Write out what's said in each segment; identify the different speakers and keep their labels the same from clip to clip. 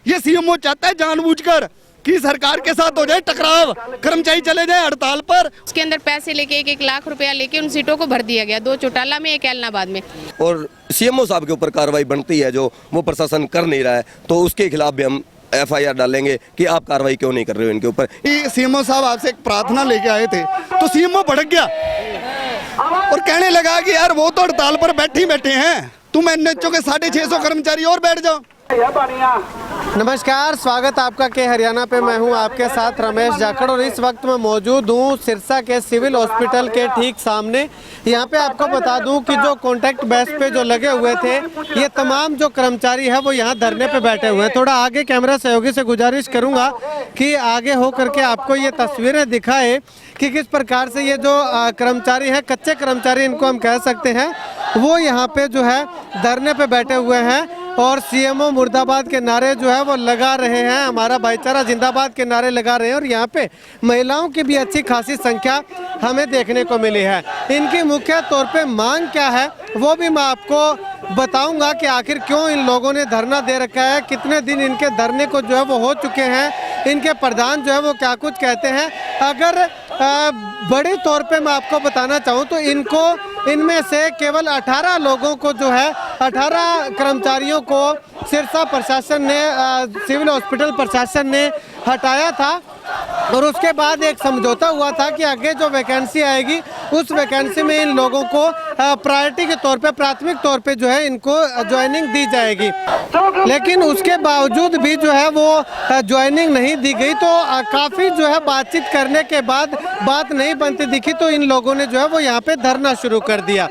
Speaker 1: ये सीएमओ चाहता है जानबूझकर कि सरकार के साथ हो जाए टकराव, कर्मचारी चले जाए हड़ताल पर।
Speaker 2: उसके अंदर पैसे लेके 1-1 लाख रुपया लेके उन सीटों को भर दिया गया, 2 चौटाला में, 1 ऐलनाबाद में।
Speaker 3: और सीएमओ साहब के ऊपर कार्रवाई बनती है जो वो प्रशासन कर नहीं रहा है, तो उसके खिलाफ भी हम FIR डालेंगे कि आप कार्रवाई क्यों नहीं कर रहे हो इनके ऊपर।
Speaker 1: सीएमओ साहब आपसे एक प्रार्थना लेके आए थे तो सीएमओ भड़क गया और कहने लगा कि यार वो तो हड़ताल पर बैठे हैं, तुम NHO के 650 कर्मचारी और बैठ जाओ।
Speaker 4: नमस्कार, स्वागत आपका के हरियाणा पे। मैं हूं आपके साथ रमेश जाखड़ और इस वक्त मैं मौजूद हूं सिरसा के सिविल हॉस्पिटल के ठीक सामने। यहां पे आपको बता दूं कि जो कॉन्ट्रैक्ट बेस पे जो लगे हुए थे ये तमाम जो कर्मचारी है वो यहां धरने पे बैठे हुए हैं। थोड़ा आगे कैमरा सहयोगी से गुजारिश करूंगा कि आगे हो करके आपको ये तस्वीरें दिखाए कि किस प्रकार से ये जो कर्मचारी हैं, कच्चे कर्मचारी इनको हम कह सकते हैं, वो यहाँ पे जो है धरने पे बैठे हुए हैं और सीएमओ मुर्दाबाद के नारे जो है वो लगा रहे हैं, हमारा भाईचारा जिंदाबाद के नारे लगा रहे हैं। और यहाँ पे महिलाओं की भी अच्छी खासी संख्या हमें देखने को मिली है। इनकी मुख्य तौर पे मांग क्या है वो भी मैं आपको बताऊंगा कि आखिर क्यों इन लोगों ने धरना दे रखा है, कितने दिन इनके धरने को जो है वो हो चुके हैं, इनके प्रधान जो है वो क्या कुछ कहते हैं। अगर बड़े तौर पे मैं आपको बताना चाहूँ तो इनमें से केवल 18 लोगों को जो है 18 कर्मचारियों को सिरसा प्रशासन ने, सिविल हॉस्पिटल प्रशासन ने हटाया था और उसके बाद एक समझौता हुआ था कि आगे जो वैकेंसी आएगी उस वैकेंसी में इन लोगों को प्रायोरिटी के तौर पे, प्राथमिक तौर पे जो है इनको ज्वाइनिंग दी जाएगी। लेकिन उसके बावजूद भी जो है वो ज्वाइनिंग नहीं दी गई, तो काफ़ी जो है बातचीत करने के बाद बात नहीं बनती दिखी तो इन लोगों ने जो है वो यहाँ पे धरना शुरू कर दिया।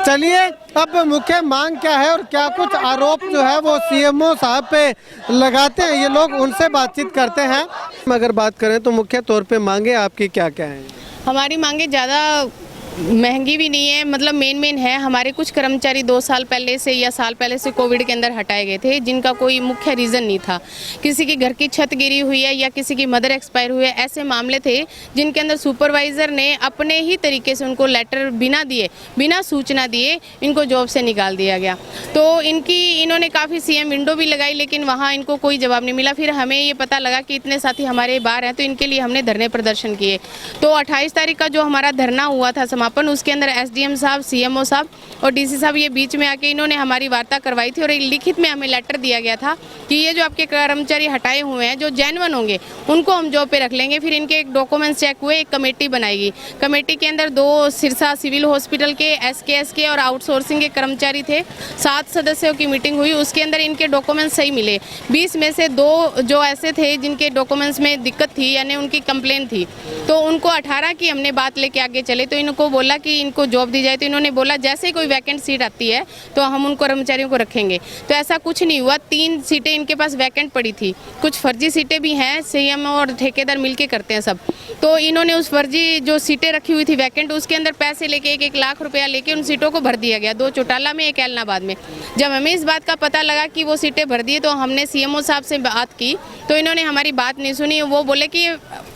Speaker 4: चलिए अब मुख्य मांग क्या है और क्या कुछ आरोप जो है वो सीएमओ साहब पे लगाते हैं ये लोग, उनसे बातचीत करते हैं। अगर बात करें तो मुख्य तौर पे मांगे आपकी क्या क्या हैं?
Speaker 2: हमारी मांगे ज़्यादा महंगी भी नहीं है, मतलब मेन है। हमारे कुछ कर्मचारी 2 साल पहले से या साल पहले से कोविड के अंदर हटाए गए थे, जिनका कोई मुख्य रीज़न नहीं था। किसी की घर की छत गिरी हुई है या किसी की मदर एक्सपायर हुई है, ऐसे मामले थे जिनके अंदर सुपरवाइज़र ने अपने ही तरीके से उनको लेटर बिना दिए, बिना सूचना दिए इनको जॉब से निकाल दिया गया। तो इन्होंने काफ़ी CM विंडो भी लगाई लेकिन वहाँ इनको कोई जवाब नहीं मिला। फिर हमें ये पता लगा कि इतने साथी हमारे बाहर हैं तो इनके लिए हमने धरने प्रदर्शन किए। तो 28 तारीख का जो हमारा धरना हुआ था समापन, उसके अंदर SDM साहब, CMO साहब और DC साहब ये बीच में आके इन्होंने हमारी वार्ता करवाई थी और एक लिखित में हमें लेटर दिया गया था कि ये जो आपके कर्मचारी हटाए हुए हैं जो जेन्युइन होंगे उनको हम जॉब पे रख लेंगे। फिर इनके एक डॉक्यूमेंट्स चेक हुए, एक कमेटी बनाएगी। कमेटी के अंदर 2 सिरसा सिविल हॉस्पिटल के SKS के और आउटसोर्सिंग के कर्मचारी थे। 7 सदस्यों की मीटिंग हुई, उसके अंदर इनके डॉक्यूमेंट्स सही मिले। 20 में से 2 जो ऐसे थे जिनके डॉक्यूमेंट्स में दिक्कत थी यानी उनकी कंप्लेन थी, तो उनको 18 की हमने बात लेके आगे चले। तो इनको बोला कि इनको जॉब दी जाए, तो इन्होंने बोला जैसे ही कोई वैकेंट सीट आती है तो हम उन कर्मचारियों को रखेंगे। तो ऐसा कुछ नहीं हुआ। 3 सीटें इनके पास वैकेंट पड़ी थी, कुछ फर्जी सीटें भी हैं, CM और ठेकेदार मिलके करते हैं सब। तो इन्होंने उस फर्जी जो सीटें रखी हुई थी वैकेंट, उसके अंदर पैसे लेके 1-1 लाख रुपया लेके उन सीटों को भर दिया गया, 2 चौटाला में, 1 ऐलनाबाद में। जब हमें इस बात का पता लगा कि वो सीटें भर दी तो हमने CMO साहब से बात की, तो इन्होंने हमारी बात नहीं सुनी। वो बोले कि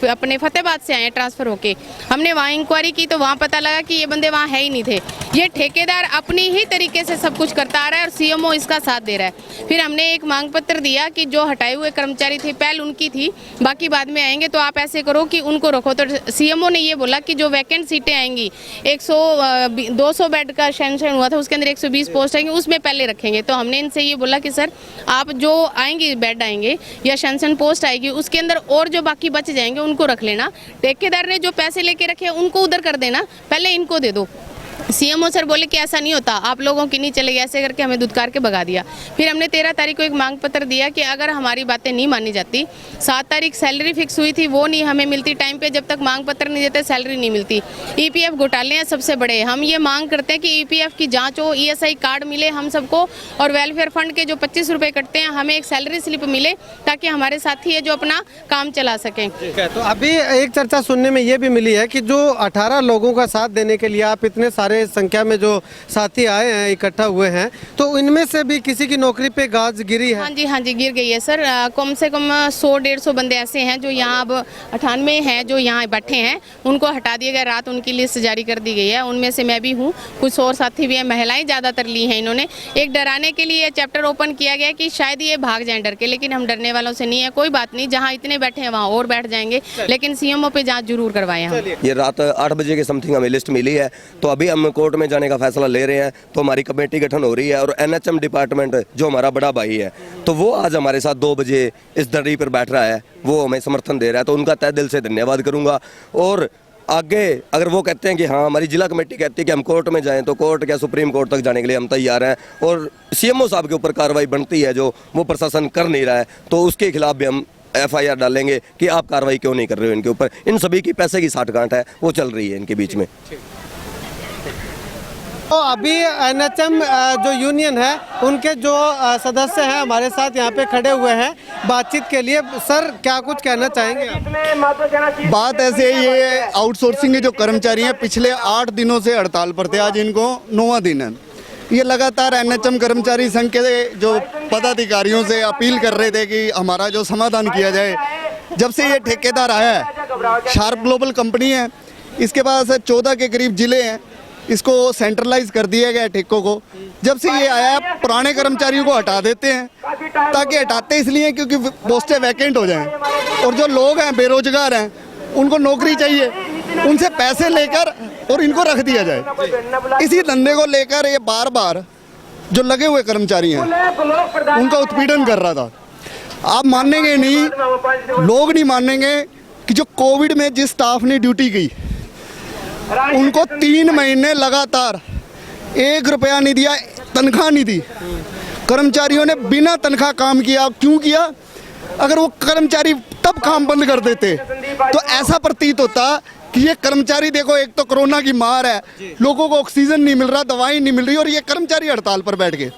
Speaker 2: अपने फतेहाबाद से आए ट्रांसफ़र होके। हमने वहाँ इंक्वायरी की तो वहाँ पता लगा कि ये बंदे वहाँ है ही नहीं थे। ये ठेकेदार अपनी ही तरीके से सब कुछ करता आ रहा है और CMO इसका साथ दे रहा है। फिर हमने एक मांग पत्र दिया कि जो हटाए हुए कर्मचारी थे पहल उनकी थी, बाकी बाद में आएंगे, तो आप ऐसे करो कि उनको रखो। तो CMO ने ये बोला कि जो वैकेंट सीटें आएंगी 200 बेड का सैंक्शन हुआ था, उसके अंदर 120 पोस्ट आएंगे, उसमें पहले रखेंगे। तो हमने इनसे ये बोला कि सर आप जो आएंगे बेड आएंगे या सैंक्शन पोस्ट आएगी उसके अंदर और जो बाकी बच जाएंगे उनको रख लेना। ठेकेदार ने जो पैसे लेके रखे उनको उधर कर देना, पहले इनको दे दो। CMO सर बोले कि ऐसा नहीं होता, आप लोगों की नहीं चलेगी, ऐसे करके हमें धुतकार के भगा दिया। फिर हमने 13 तारीख को एक मांग पत्र दिया कि अगर हमारी बातें नहीं मानी जाती, 7 तारीख सैलरी फिक्स हुई थी वो नहीं हमें मिलती टाइम पे, जब तक मांग पत्र नहीं देते सैलरी नहीं मिलती। EPF घोटाले हैं सबसे बड़े। हम ये मांग करते हैं कि EPF की जाँच हो, ESI कार्ड मिले हम सबको और वेलफेयर फंड के जो 25 रुपये कटते हैं हमें एक सैलरी स्लिप मिले ताकि हमारे साथी है जो अपना काम चला सकें।
Speaker 4: तो अभी एक चर्चा सुनने में ये भी मिली है कि जो 18 लोगों का साथ देने के लिए आप इतने सारे बड़े संख्या में जो साथी आए हैं, इकट्ठा हुए हैं, तो इनमें से भी किसी की नौकरी पे गाज गिरी है?
Speaker 2: हाँ जी गिर गई है सर। कम से कम 100-150 बंदे ऐसे हैं जो यहाँ अब 98 हैं जो यहाँ बैठे हैं, उनको हटा दिया गया। रात उनकी लिस्ट जारी कर दी गई है, उनमें से मैं भी हूँ, कुछ और साथी भी हैं। महिलाएं ज़्यादातर ली हैं इन्होंने। एक डराने के लिए चैप्टर ओपन किया गया कि शायद ये भाग जाएं डर के, लेकिन हम डरने वालों से नहीं है। कोई बात नहीं, जहाँ इतने बैठे हैं वहाँ और बैठ जाएंगे, लेकिन सीएमओ पे जांच जरूर करवाएं हम।
Speaker 3: ये रात 8 बजे के समथिंग हमें लिस्ट मिली है, तो अभी हम कोर्ट में जाने का फैसला ले रहे हैं। तो हमारी कमेटी गठन हो रही है और एनएचएम डिपार्टमेंट जो हमारा बड़ा भाई है, तो वो आज हमारे साथ 2 बजे इस दर्री पर बैठ रहा है, वो हमें समर्थन दे रहा है, तो उनका तहे दिल से धन्यवाद करूंगा। और आगे अगर वो कहते हैं कि हाँ, हमारी जिला कमेटी कहती है कि हम कोर्ट में जाएं, तो कोर्ट या सुप्रीम कोर्ट तक जाने के लिए हम तैयार हैं। और सीएमओ साहब के ऊपर कार्रवाई बनती है जो वो प्रशासन कर नहीं रहा है, तो उसके खिलाफ भी हम एफआईआर डालेंगे कि आप कार्रवाई क्यों नहीं कर रहे हो इनके ऊपर। इन सभी की पैसे की साठगांठ है, वो चल रही है इनके बीच में।
Speaker 4: तो अभी एनएचएम जो यूनियन है उनके जो सदस्य हैं हमारे साथ यहाँ पे खड़े हुए हैं बातचीत के लिए। सर, क्या कुछ कहना चाहेंगे आप?
Speaker 1: बात ऐसे है, ये आउटसोर्सिंग के जो कर्मचारी हैं पिछले 8 दिनों से हड़ताल पर थे, आज इनको 9वां दिन है। ये लगातार एनएचएम कर्मचारी संघ के जो पदाधिकारियों से अपील कर रहे थे कि हमारा जो समाधान किया जाए। जब से ये ठेकेदार आया है, शार्प ग्लोबल कंपनी है, इसके पास 14 के करीब जिले हैं, इसको सेंट्रलाइज कर दिया गया ठेकों को। जब से ये आया है, पुराने कर्मचारियों को हटा देते हैं, ताकि हटाते इसलिए क्योंकि पोस्टें वैकेंट हो जाएं, और जो लोग हैं बेरोजगार हैं उनको नौकरी चाहिए, उनसे पैसे लेकर और इनको रख दिया जाए। इसी धंधे को लेकर ये बार बार जो लगे हुए कर्मचारी हैं उनका उत्पीड़न कर रहा था। आप मानेंगे नहीं, लोग नहीं मानेंगे कि जो कोविड में जिस स्टाफ ने ड्यूटी की, उनको 3 महीने लगातार 1 रुपया नहीं दिया, तनख्वाह नहीं दी। कर्मचारियों ने बिना तनख्वाह काम किया। क्यों किया? अगर वो कर्मचारी तब काम बंद कर देते तो ऐसा प्रतीत होता कि ये कर्मचारी, देखो एक तो कोरोना की मार है, लोगों को ऑक्सीजन नहीं मिल रहा, दवाई नहीं मिल रही, और ये कर्मचारी हड़ताल पर बैठ गए।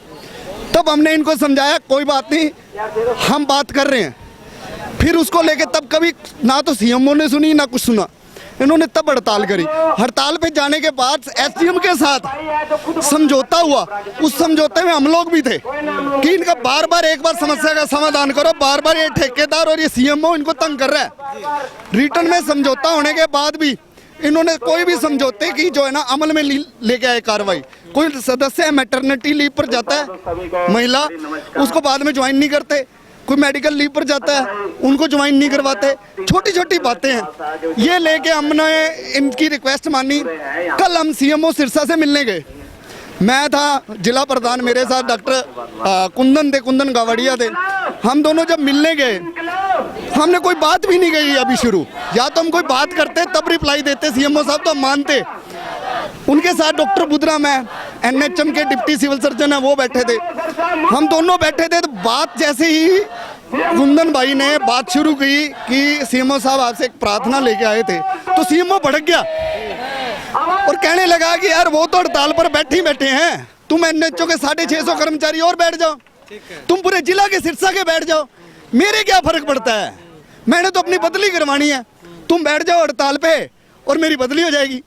Speaker 1: तब हमने इनको समझाया कोई बात नहीं, हम बात कर रहे हैं। फिर उसको लेके तब कभी ना तो सीएमओ ने सुनी ना कुछ सुना, इन्होंने तब हड़ताल करी। हड़ताल पे जाने के बाद एसडीएम के साथ समझौता हुआ, उस समझौते में हम लोग भी थे कि इनका बार बार एक बार समस्या का समाधान करो। बार बार ये ठेकेदार और ये सीएमओ इनको तंग कर रहा है। रिटर्न में समझौता होने के बाद भी इन्होंने कोई भी समझौते की जो है ना अमल में लेके आए कार्रवाई। कोई सदस्य मैटरनिटी लीव पर जाता है महिला, उसको बाद में ज्वाइन नहीं करते। कोई मेडिकल लीव पर जाता है, उनको ज्वाइन नहीं करवाते। छोटी छोटी बातें हैं, ये लेके हमने इनकी रिक्वेस्ट मानी। कल हम सीएमओ सिरसा से मिलने गए, मैं था, जिला प्रधान मेरे साथ डॉक्टर कुंदन गावड़िया थे। हम दोनों जब मिलने गए, हमने कोई बात भी नहीं कही अभी शुरू। या तो हम कोई बात करते तब रिप्लाई देते सीएमओ साहब, तो हम मानते। उनके साथ डॉक्टर बुधराम है, एनएचएम के डिप्टी सिविल सर्जन है, वो बैठे थे। हम दोनों बैठे थे, तो बात जैसे ही कुंदन भाई ने बात शुरू की कि सीएमओ साहब आपसे एक प्रार्थना लेके आए थे, तो सीएमओ भड़क गया और कहने लगा कि यार वो तो हड़ताल पर बैठे हैं, तुम एनएचओ के 650 कर्मचारी और बैठ जाओ, तुम पूरे जिला के सिरसा के बैठ जाओ, मेरे क्या फर्क पड़ता है, मैंने तो अपनी बदली करवानी है, तुम बैठ जाओ हड़ताल पे और मेरी बदली हो जाएगी।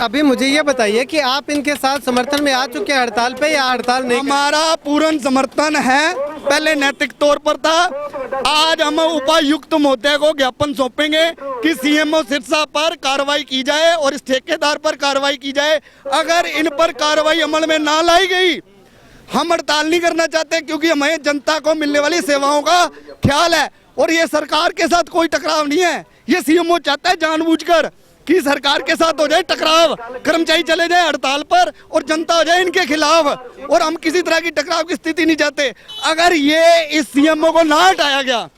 Speaker 4: अभी मुझे ये बताइए कि आप इनके साथ समर्थन में आ चुके हैं हड़ताल पे या हड़ताल नहीं?
Speaker 1: हमारा पूर्ण समर्थन है, पहले नैतिक तौर पर था। आज हम उपायुक्त महोदय को ज्ञापन सौंपेंगे कि सीएमओ सिरसा पर कार्रवाई की जाए और इस ठेकेदार पर कार्रवाई की जाए। अगर इन पर कार्रवाई अमल में ना लाई गई, हम हड़ताल नहीं करना चाहते, क्योंकि हमें जनता को मिलने वाली सेवाओं का ख्याल है। और ये सरकार के साथ कोई टकराव नहीं है, ये सीएमओ चाहता है जानबूझकर कि सरकार के साथ हो जाए टकराव, कर्मचारी चले जाए हड़ताल पर और जनता हो जाए इनके खिलाफ, और हम किसी तरह की टकराव की स्थिति नहीं चाहते। अगर ये इस सीएमओ को ना हटाया गया,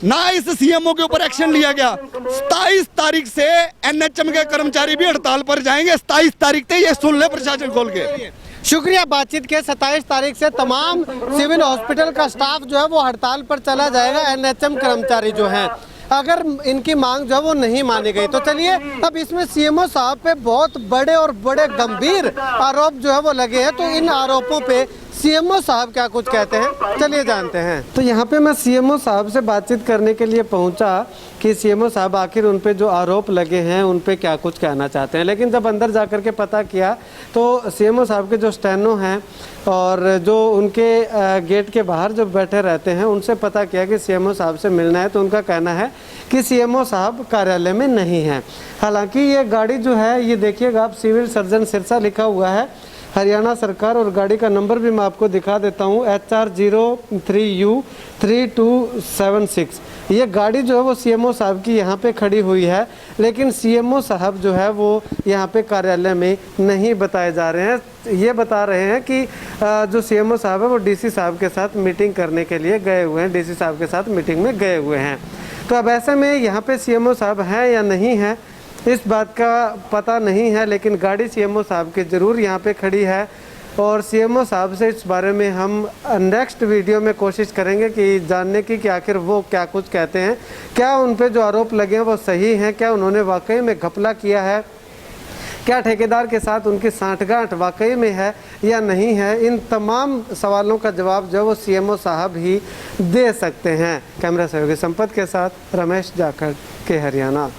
Speaker 1: ना इस सीएमओ के ऊपर एक्शन लिया गया, 27 तारीख से एनएचएम के कर्मचारी भी हड़ताल पर जाएंगे। 27 तारीख से ये सुन ले प्रशासन खोल के।
Speaker 4: शुक्रिया। बातचीत के 27 तारीख से तमाम सिविल हॉस्पिटल का स्टाफ जो है वो हड़ताल पर चला जाएगा। एनएचएम कर्मचारी जो हैं, अगर इनकी मांग जो है वो नहीं मानी गई तो चलिए अब इसमें सीएमओ साहब पे बहुत बड़े और बड़े गंभीर आरोप जो है वो लगे हैं, तो इन आरोपों पे सीएमओ साहब क्या कुछ कहते हैं, चलिए जानते हैं। तो यहाँ पे मैं सीएमओ साहब से बातचीत करने के लिए पहुँचा कि सीएमओ साहब आखिर उन पे जो आरोप लगे हैं उन पे क्या कुछ कहना चाहते हैं। लेकिन जब अंदर जा कर के पता किया तो सीएमओ साहब के जो स्टेनो हैं और जो उनके गेट के बाहर जो बैठे रहते हैं उनसे पता किया कि सीएमओ साहब से मिलना है, तो उनका कहना है कि सीएमओ साहब कार्यालय में नहीं हैं। हालांकि ये गाड़ी जो है, ये देखिएगा आप, सिविल सर्जन सिरसा लिखा हुआ है, हरियाणा सरकार, और गाड़ी का नंबर भी मैं आपको दिखा देता हूँ, HR03U3276। ये गाड़ी जो है वो सीएमओ साहब की यहाँ पे खड़ी हुई है, लेकिन सीएमओ साहब जो है वो यहाँ पे कार्यालय में नहीं बताए जा रहे हैं। ये बता रहे हैं कि जो सीएमओ साहब है वो डीसी साहब के साथ मीटिंग करने के लिए गए हुए हैं, डीसी साहब के साथ मीटिंग में गए हुए हैं। तो अब ऐसे में यहाँ पे सीएमओ साहब हैं या नहीं है इस बात का पता नहीं है, लेकिन गाड़ी सीएमओ साहब की ज़रूर यहाँ पे खड़ी है। और सीएमओ साहब से इस बारे में हम नेक्स्ट वीडियो में कोशिश करेंगे कि जानने की कि आखिर वो क्या कुछ कहते हैं, क्या उन पे जो आरोप लगे हैं वो सही हैं, क्या उन्होंने वाकई में घपला किया है, क्या ठेकेदार के साथ उनकी सांठगांठ वाकई में है या नहीं है। इन तमाम सवालों का जवाब जो वो सीएमओ साहब ही दे सकते हैं। कैमरा सहयोगी संपत के साथ रमेश जाखड़ के हरियाणा।